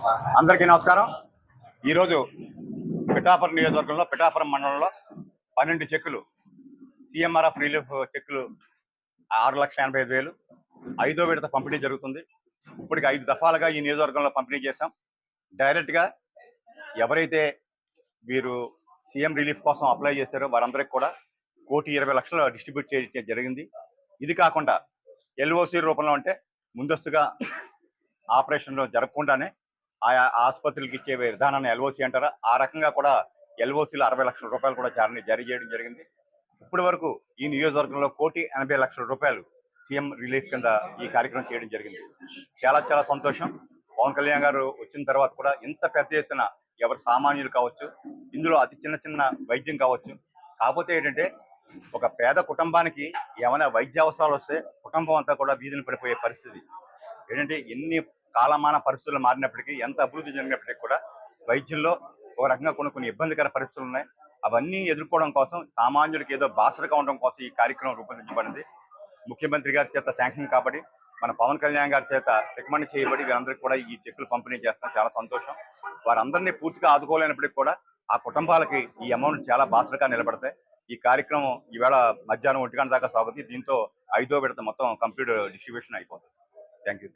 అందరికీ నమస్కారం. ఈరోజు పిఠాపురం నియోజకవర్గంలో పిఠాపురం మండలంలో 12 చెక్కులు సీఎంఆర్ఎఫ్ రిలీఫ్ చెక్కులు 6,85,000 ఐదో విడత పంపిణీ జరుగుతుంది. ఇప్పటికి 5 దఫాలుగా ఈ నియోజకవర్గంలో పంపిణీ చేశాం. డైరెక్ట్గా ఎవరైతే వీరు సీఎం రిలీఫ్ కోసం అప్లై చేశారో వారందరికీ కూడా 1,20,00,000 డిస్ట్రిబ్యూట్ చేయడం జరిగింది. ఇది కాకుండా ఎల్ఓసి రూపంలో అంటే ముందస్తుగా ఆపరేషన్లో జరగకుండానే ఆయా ఆసుపత్రులకు ఇచ్చే విధానాన్ని ఎల్ఓసి అంటారా, ఆ రకంగా కూడా ఎల్ఓసిలో 60 లక్షల రూపాయలు కూడా జారీ చేయడం జరిగింది. ఇప్పటి వరకు ఈ నియోజకవర్గంలో 1,80,00,000 రూపాయలు సీఎం రిలీఫ్ కింద ఈ కార్యక్రమం చేయడం జరిగింది. చాలా చాలా సంతోషం. పవన్ కళ్యాణ్ గారు వచ్చిన తర్వాత కూడా ఇంత పెద్ద ఎత్తున ఎవరు సామాన్యులు కావచ్చు, ఇందులో అతి చిన్న చిన్న వైద్యం కావచ్చు. కాకపోతే ఏంటంటే ఒక పేద కుటుంబానికి ఏమైనా వైద్య అవసరాలు వస్తే కుటుంబం అంతా కూడా వీధిని పడిపోయే పరిస్థితి. ఏంటంటే ఎన్ని కాలమాన పరిస్థితులు మారినప్పటికీ, ఎంత అభివృద్ధి జరిగినప్పటికీ కూడా వైద్యంలో ఒక రకంగా కొన్ని ఇబ్బందికర పరిస్థితులు ఉన్నాయి. అవన్నీ ఎదుర్కోవడం కోసం సామాన్యుడికి ఏదో బాసటగా ఉండడం కోసం ఈ కార్యక్రమం రూపొందించబడింది. ముఖ్యమంత్రి గారి చేత శాంక్షన్ కాబట్టి మన పవన్ కళ్యాణ్ గారి చేత రికమెండ్ చేయబడి వీరందరికీ కూడా ఈ చెక్కులు పంపిణీ చేస్తాం. చాలా సంతోషం. వారందరినీ పూర్తిగా ఆదుకోలేనప్పటికీ కూడా ఆ కుటుంబాలకి ఈ అమౌంట్ చాలా బాసటగా నిలబడతాయి. ఈ కార్యక్రమం ఈవేళ మధ్యాహ్నం 1 గంట దాకా సాగుతుంది. దీంతో 5వ విడత మొత్తం కంప్లీట్ డిస్ట్రిబ్యూషన్ అయిపోతుంది. Thank you.